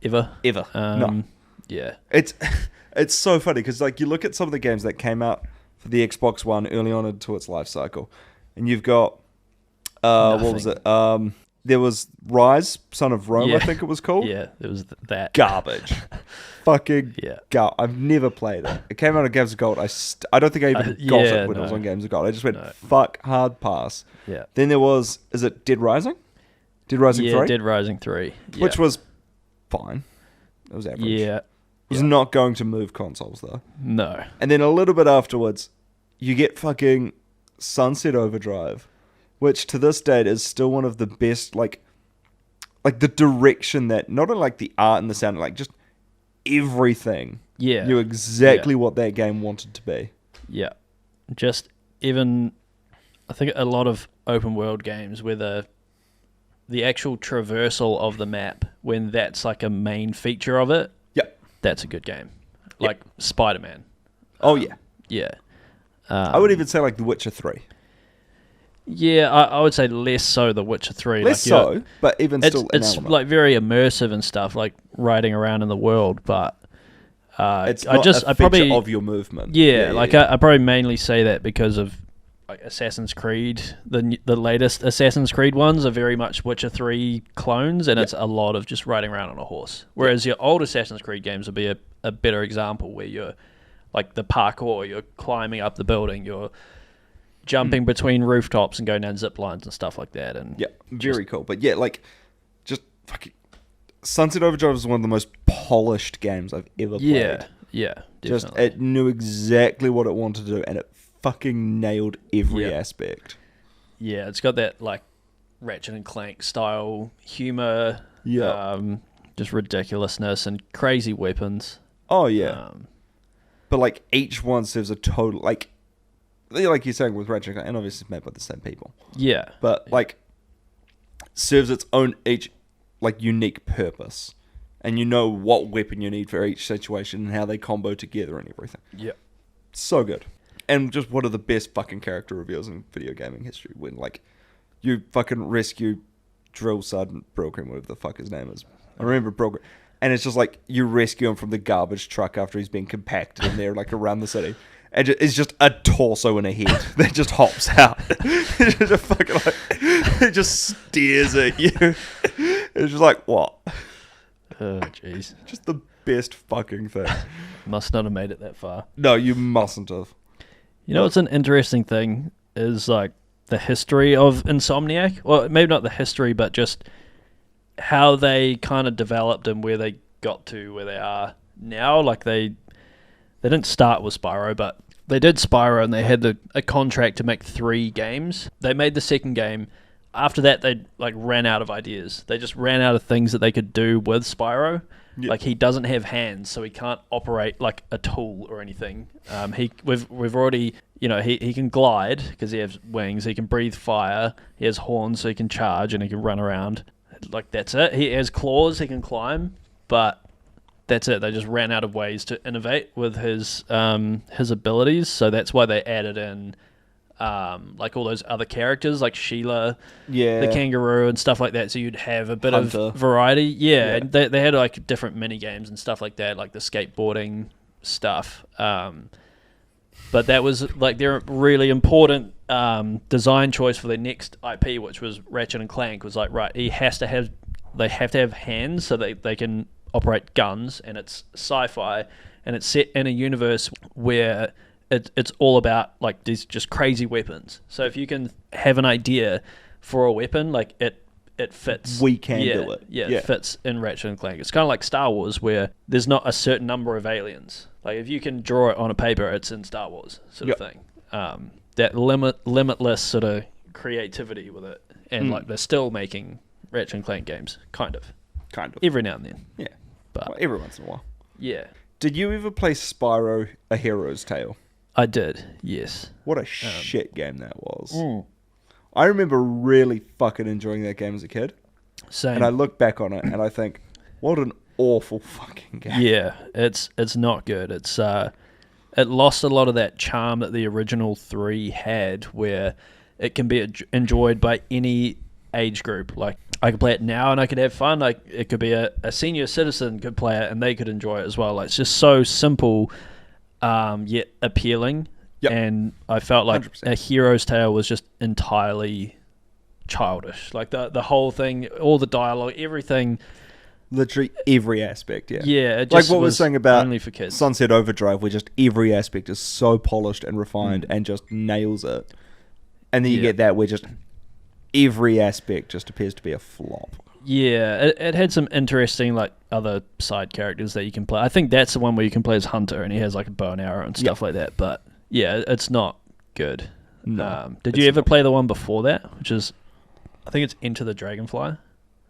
ever. Ever. No. Yeah. It's so funny because like you look at some of the games that came out for the Xbox One early on into its life cycle, and you've got what was it? there was Rise, Son of Rome, Yeah. I think it was called. Yeah, it was that. Garbage. Fucking Yeah. I've never played it. It came out on Games of Gold. I don't think I even got yeah, it when it was no. on Games of Gold. I just went, No. fuck, hard pass. Yeah. Then there was, is it Dead Rising? Dead Rising Yeah, 3? Dead Rising 3. Yeah. Which was fine. It was average. Yeah. It was not going to move consoles, though. No. And then a little bit afterwards, you get fucking Sunset Overdrive, which to this date is still one of the best, like the direction that, not only like the art and the sound, like just everything Yeah. knew exactly what that game wanted to be. Yeah. Just even, I think a lot of open world games where the actual traversal of the map, when that's like a main feature of it, Yep. that's a good game. Like Spider-Man. Oh, yeah. Yeah. I would even say like The Witcher 3. Yeah, I would say less so The Witcher 3. Less like, so, but even still an it's element. like very immersive and stuff, like riding around in the world, but It's I not just a I probably feature of your movement. yeah, I probably mainly say that because of like Assassin's Creed. The latest Assassin's Creed ones are very much Witcher 3 clones, and it's a lot of just riding around on a horse. Whereas your old Assassin's Creed games would be a better example where you're like the parkour, you're climbing up the building, you're jumping between rooftops and going down zip lines and stuff like that. And Yeah, very cool. But yeah, like, just fucking... Sunset Overdrive is one of the most polished games I've ever played. yeah, Just, definitely. it knew exactly what it wanted to do, and it fucking nailed every Yeah. aspect. Yeah, it's got that like Ratchet and Clank style humor. Yeah. Just ridiculousness and crazy weapons. Oh, yeah. Um, But, like, each one serves a total... Like you're saying with Ratchet and Clank, and obviously it's made by the same people. yeah, But, like, serves its own each, like, unique purpose. And you know what weapon you need for each situation and how they combo together and everything. yeah, So good. And just one of the best fucking character reveals in video gaming history when, like, you fucking rescue Drill Sergeant Brokrin, whatever the fuck his name is. I remember Brokrin. And it's just like, you rescue him from the garbage truck after he's been compacted in there, like, around the city. And it's just a torso and a head that just hops out. It's just fucking like, it just stares at you. It's just like, what? oh jeez, Just the best fucking thing. must not have made it that far. No, you mustn't have. You know what's an interesting thing is like the history of Insomniac. Well, maybe not the history, but just how they kind of developed and where they got to where they are now. Like they didn't start with Spyro, but they did Spyro and they had a contract to make 3 games. They made the second game. After that, they like ran out of ideas. They just ran out of things that they could do with Spyro. Yeah. Like he doesn't have hands, so he can't operate like a tool or anything. We've already, you know, he can glide because he has wings. He can breathe fire. He has horns, so he can charge and he can run around. Like that's it. He has claws. He can climb, but that's it. They just ran out of ways to innovate with his abilities. So that's why they added in like all those other characters like Sheila, Yeah. the kangaroo and stuff like that. So you'd have a bit Hunter. of variety. Yeah, Yeah. and they had like different mini games and stuff like that, like the skateboarding stuff. But that was like their really important design choice for their next IP, which was Ratchet and Clank. Was like, right, they have to have hands so they can operate guns, and it's sci-fi, and it's set in a universe where it's all about like these just crazy weapons. So if you can have an idea for a weapon, like it fits. We can do it. Yeah, Yeah. it fits in Ratchet and Clank. It's kind of like Star Wars, where there's not a certain number of aliens. Like if you can draw it on a paper, it's in Star Wars sort of Yep. thing. That limitless sort of creativity with it, and like they're still making Ratchet and Clank games, kind of Kind of. every now and then. Yeah. But Well, every once in a while. yeah, Did you ever play Spyro: A Hero's Tale? I did. Yes. What a shit game that was. Mm. I remember really fucking enjoying that game as a kid. Same. And I look back on it and I think, what an awful fucking game. Yeah, it's not good. It's it lost a lot of that charm that the original 3 had, where it can be enjoyed by any age group. Like I could play it now and I could have fun. Like it could be a senior citizen could play it and they could enjoy it as well. Like it's just so simple, yet appealing. Yep. And I felt like 100%. A Hero's Tale was just entirely childish. Like the whole thing, all the dialogue, everything. Literally every aspect, yeah. Yeah, it Like just what we're was saying about only for kids. Sunset Overdrive, where just every aspect is so polished and refined and just nails it. And then you get that where just every aspect just appears to be a flop. Yeah, it had some interesting like other side characters that you can play. I think that's the one where you can play as Hunter and he has like a bow and arrow and stuff like that. But yeah, it's not good. No, did you ever play the one before that, which is, I think it's Enter the Dragonfly?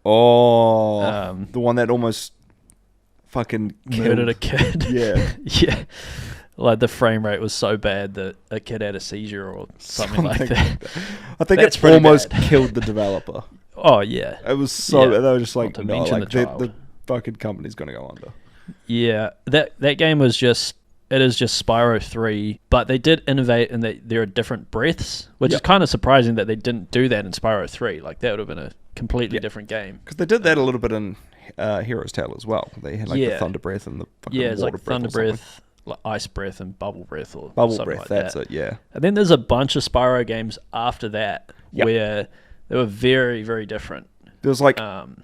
Oh, the one that almost fucking murdered a kid. Yeah. Yeah. Like the frame rate was so bad that a kid had a seizure or something like that. I think That's it pretty almost bad. killed the developer. Oh, yeah. It was so Yeah. they were just like, Not to no, mention like the the child. fucking company's gonna go under. Yeah. That game was just, it is just Spyro 3, but they did innovate in that there are different breaths, which is kind of surprising that they didn't do that in Spyro 3. Like that would have been a completely different game. Because they did that a little bit in Hero's Tale as well. They had like the Thunder Breath and the fucking it's water like breath Thunder or something. Breath, like Ice Breath, and Bubble Breath, or Bubble something Breath, like that's that. it, yeah. And then there's a bunch of Spyro games after that Yep. where they were very, very different. There was like Um,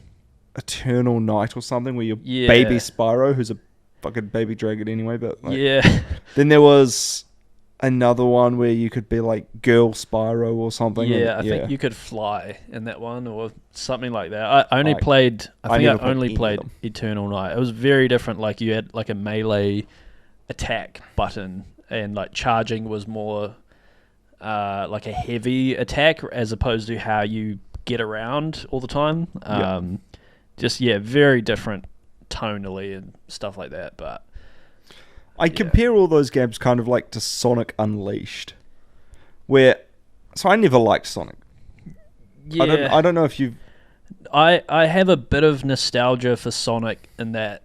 Eternal Night or something where you're Yeah. baby Spyro, who's a fucking baby dragon anyway, but like, yeah, then there was another one where you could be like girl Spyro or something. yeah. I and, think you could fly in that one or something like that. I only I- played. I I think never I played only any of played them. Eternal Night. It was very different. Like you had like a melee attack button, and like charging was more like a heavy attack as opposed to how you get around all the time. Just very different tonally and stuff like that. But I compare all those games kind of like to Sonic Unleashed, where so I never liked Sonic. yeah, I don't know if you've I have a bit of nostalgia for Sonic in that,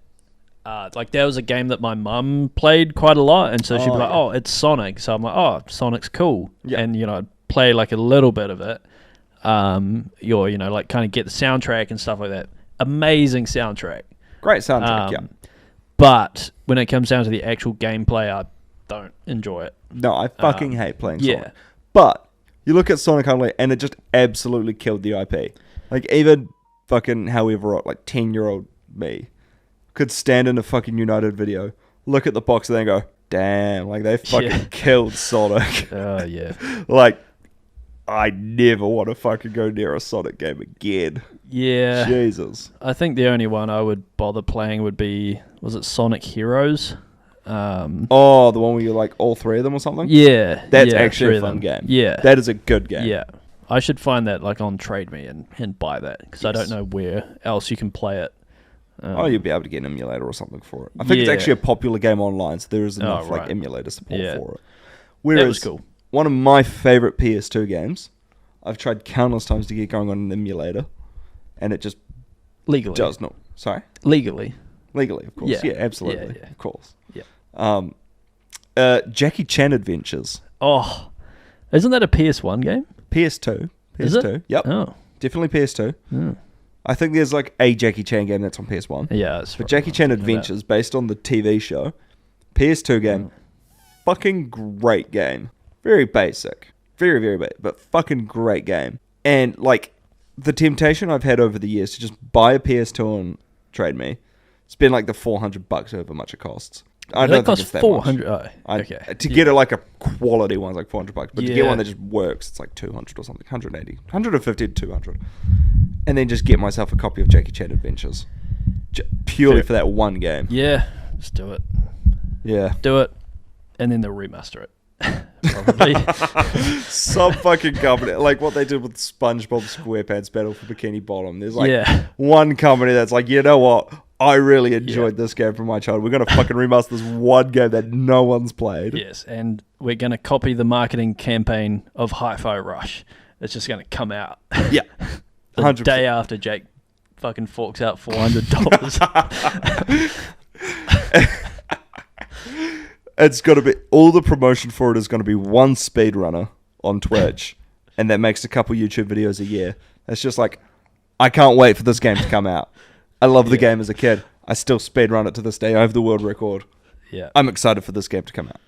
like there was a game that my mum played quite a lot, and so she'd be like, yeah. "Oh, it's Sonic," so I'm like, "Oh, Sonic's cool," Yeah. and I'd play like a little bit of it, like kind of get the soundtrack and stuff like that. Amazing soundtrack, great soundtrack. Yeah, but when it comes down to the actual gameplay, I don't enjoy it. no, I fucking hate playing yeah. Sonic. But you look at Sonic Unleashed, and it just absolutely killed the IP. Like even fucking however old, like 10-year-old me could stand in a fucking United video, look at the box, and then go, "Damn!" Like they fucking killed Sonic. Oh yeah, Like I never want to fucking go near a Sonic game again. yeah. Jesus. I think the only one I would bother playing would be, was it Sonic Heroes? Oh, the one where you like all three of them or something? Yeah, That's yeah, actually three a of fun them. game. Yeah, That is a good game. yeah. I should find that like on Trade Me and buy that because I don't know where else you can play it. Oh, you'll be able to get an emulator or something for it. I think it's Yeah. actually a popular game online, so there is Oh, enough like right. emulator support Yeah. for it. Whereas That was cool. one of my favorite PS2 games, I've tried countless times to get going on an emulator, and it just Legally, does not. Sorry, legally. legally, of course. Yeah. Yeah, absolutely, Yeah. of course. Yeah. Jackie Chan Adventures, Oh, isn't that a PS1 game? PS2. Is PS2. it? Yep, Oh, definitely PS2. mm. I think there's like a Jackie Chan game that's on PS1. yeah. It's But probably Jackie what Chan I'm thinking about. Adventures, based on the TV show, PS2 game, fucking great game. Very basic. Very, very basic, but fucking great game. And like, the temptation I've had over the years to just buy a PS2 and Trade Me, spend like the $400 however much it costs. I don't That think costs it's that 400. much. Oh, okay. To get it like a quality one, it's like $400. But to get Yeah. one that just works, it's like 200 or something. 180. 150 to 200. And then just get myself a copy of Jackie Chan Adventures. Purely Fair. for that one game. Yeah, just do it. Yeah. Do it, and then they'll remaster it. Probably. Some fucking company, like what they did with SpongeBob SquarePants Battle for Bikini Bottom. There's like Yeah. one company that's like, you know what? I really enjoyed this game from my childhood. We're going to fucking remaster this one game that no one's played. Yes, and we're going to copy the marketing campaign of Hi-Fi Rush. It's just going to come out Yeah. the 100%. day after Jake fucking forks out $400. It's going to be, all the promotion for it is going to be one speedrunner on Twitch, and that makes a couple YouTube videos a year. It's just like, I can't wait for this game to come out. I love the game as a kid. I still speedrun it to this day. I have the world record. Yeah. I'm excited for this game to come out.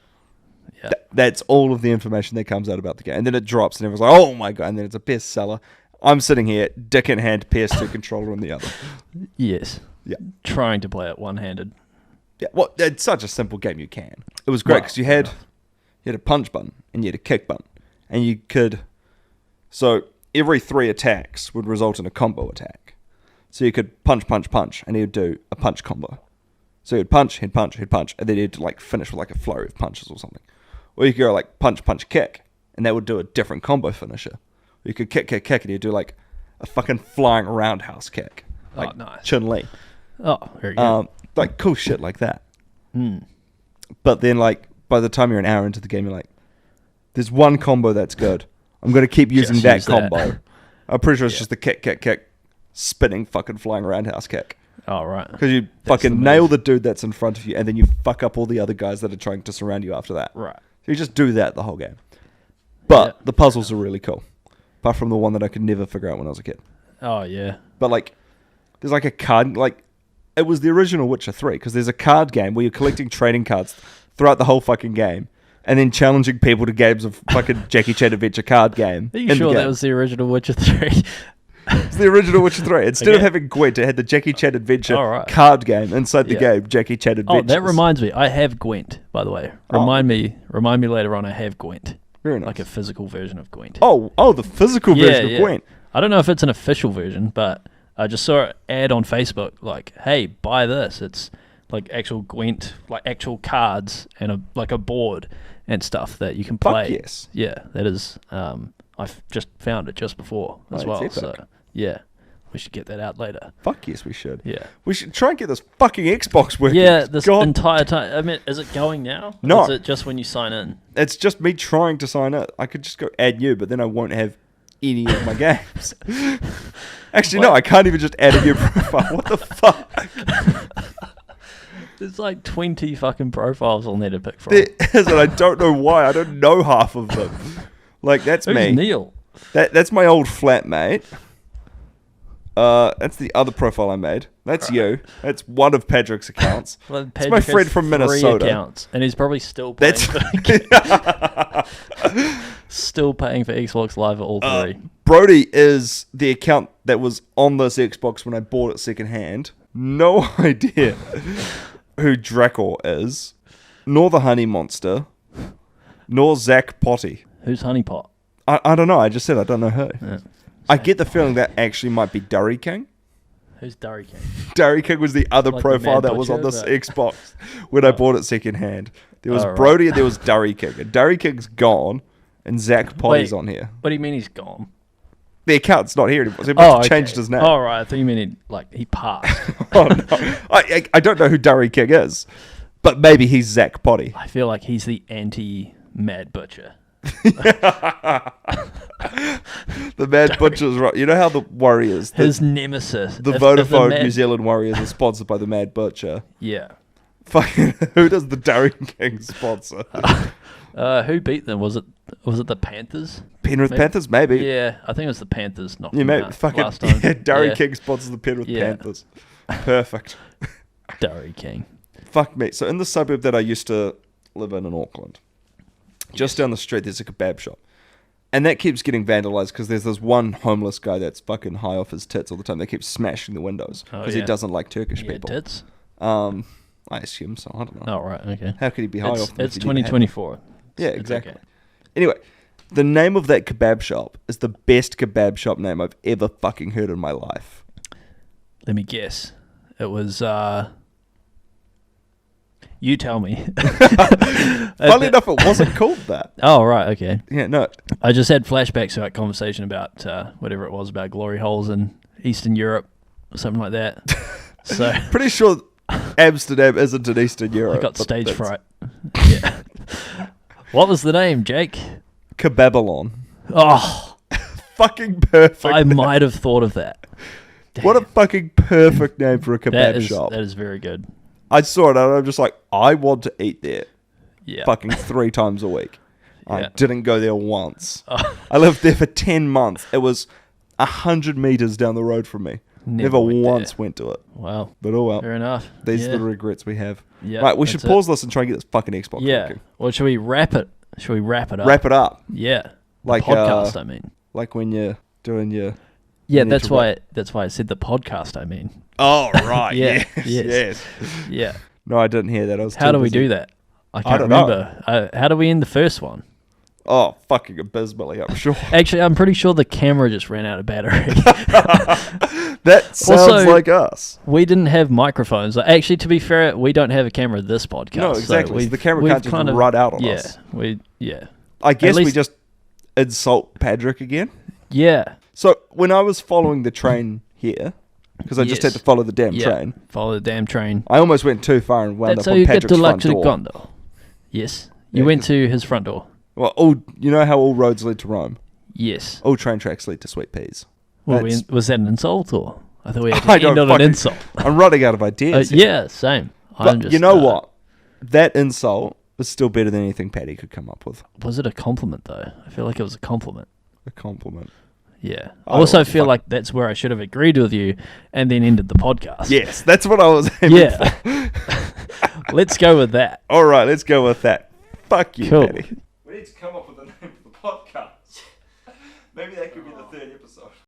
Yeah. That's all of the information that comes out about the game. And then it drops and everyone's like, oh my God. And then it's a bestseller. I'm sitting here, dick in hand, PS2 controller in the other. Yes. Yeah. Trying to play it one-handed. Yeah, well, it's such a simple game you can. It was great because you had a punch button and you had a kick button. And you could... So every 3 attacks would result in a combo attack. So you could punch, punch, punch, and he would do a punch combo. So he'd punch, he'd punch, he'd punch, and then he'd like finish with like a flurry of punches or something. Or you could go like punch, punch, kick, and that would do a different combo finisher. Or you could kick, kick, kick, and he'd do like a fucking flying roundhouse kick. Like nice. Chun-Li. Oh, very good. Like cool shit like that. Hmm. But then like by the time you're an hour into the game, you're like, there's one combo that's good. I'm going to keep using Just that use that. combo. I'm pretty sure it's just the kick, kick, kick, spinning fucking flying roundhouse kick. Oh, right. Because you fucking nail the dude that's in front of you, and then you fuck up all the other guys that are trying to surround you after that. Right. So you just do that the whole game. But the puzzles are really cool. Apart from the one that I could never figure out when I was a kid. Oh, yeah. But like, there's like a card, like, it was the original Witcher 3, because there's a card game where you're collecting trading cards throughout the whole fucking game, and then challenging people to games of fucking Jackie Chan Adventure card game. Are you sure that was the original Witcher 3? It's the original Witcher 3. Instead of having Gwent, it had the Jackie Chan Adventure card game inside the game, Jackie Chan Adventure. Oh, that reminds me. I have Gwent, by the way. Remind me later on I have Gwent. Very nice. Like a physical version of Gwent. Oh, the physical version of Gwent. I don't know if it's an official version, but I just saw an ad on Facebook like, hey, buy this. It's like actual Gwent, like actual cards and a board and stuff that you can play. Fuck yes. Yeah, that is... I've just found it just before as well. So, yeah, we should get that out later. Fuck yes, we should. Yeah. We should try and get this fucking Xbox working. Yeah, this entire time. I mean, is it going now? No. Or is it just when you sign in? It's just me trying to sign up. I could just go add new, but then I won't have any of my games. Actually, no, I can't even just add a new profile. What the fuck? There's like 20 fucking profiles I'll need to pick from. There is, and I don't know why. I don't know half of them. Like, that's Who's me. Neil? That's my old flatmate. That's the other profile I made. That's you. That's one of Patrick's accounts. Well, It's my friend from Minnesota. Accounts, and he's probably still paying still paying for Xbox Live at all 3. Brody is the account that was on this Xbox when I bought it secondhand. No idea who Drakor is, nor the Honey Monster, nor Zach Potty. Who's Honeypot? I don't know. I just said I don't know who. Yeah. I get the feeling that actually might be Durry King. Who's Durry King? Durry King was the other Like profile the that was on this Butcher, Xbox when I bought it secondhand. There was Brody and there was Durry King. And Durry King's gone, and Zach Potty's on here. What do you mean he's gone? The account's not here anymore. So he must have changed his name. Oh, right. I thought you mean he passed. Oh, no. I don't know who Durry King is, but maybe he's Zach Potty. I feel like he's the anti-Mad Butcher. The Mad Butcher's right. You know how the Warriors, his nemesis, the Vodafone New Zealand Warriors are sponsored by the Mad Butcher. Yeah. Fucking who does the Durry King sponsor? Who beat them? Was it the Panthers? Penrith Panthers, maybe. Yeah, I think it was the Panthers. Not maybe fucking last time. Yeah, Durry King sponsors the Penrith Panthers. Perfect. Durry King. Fuck me. So in the suburb that I used to live in Auckland, just down the street, there's a kebab shop. And that keeps getting vandalized because there's this one homeless guy that's fucking high off his tits all the time. They keep smashing the windows because he doesn't like Turkish people. Tits? I assume so. I don't know. Oh, right. Okay. How could he be high off them? It's 2024. Yeah, exactly. Okay. Anyway, the name of that kebab shop is the best kebab shop name I've ever fucking heard in my life. Let me guess. It was... You tell me. Funnily enough, it wasn't called that. Oh, right, okay. Yeah, no. I just had flashbacks to that conversation about whatever it was about glory holes in Eastern Europe or something like that. So pretty sure Amsterdam isn't in Eastern Europe. I got stage fright. Yeah. What was the name, Jake? Kebabalon. Oh. Fucking perfect. I might have thought of that. Damn. What a fucking perfect name for a kebab shop. That is very good. I saw it and I'm just like, I want to eat there fucking 3 times a week. I didn't go there once. Oh. I lived there for 10 months. It was 100 meters down the road from me. Never once went to it. Wow. But oh well. Fair enough. These are the regrets we have. Yeah, right, we should pause this and try and get this fucking Xbox working. Well, should we wrap it? Should we wrap it up? Wrap it up. Yeah. Like podcast, I mean. Like when you doing your... Yeah, you need that's to why. That's why I said the podcast. I mean, Oh, right. Yeah, Yes. yes. Yes. yeah. No, I didn't hear that. I was How too do we busy. do that? I can't don't know. remember. How do we end the first one? Oh, fucking abysmally, I'm sure. Actually, I'm pretty sure the camera just ran out of battery. That sounds Also- like us. We didn't have microphones. Actually, to be fair, we don't have a camera this podcast. No, exactly. So we've- the camera we've can't just kind of- run out on yeah, us. Yeah. I guess we least- just insult Patrick again. Yeah. So when I was following the train here, because I just had Yes. to follow the damn Yeah. train, Follow the damn train. I almost went too far and wound That's up how on you get Patrick's to front Luxury door. Condo. Yes. You Yeah, went 'cause- to his front door. Well, you know how all roads lead to Rome? Yes. All train tracks lead to Sweet Peas. Well, That's- was that an insult or? I thought we had I to don't end on an fucking- insult. I'm running out of ideas. here. Yeah, same. But you know what? That insult was still better than anything Paddy could come up with. Was it a compliment though? I feel like it was a compliment. A compliment. Yeah. I Oh, also what the feel fuck? like that's where I should have agreed with you and then ended the podcast. Yes, that's what I was aiming Yeah. for. Let's go with that. All right, let's go with that. Fuck you, Cool. Paddy. We need to come up with a name for the podcast. Maybe that could be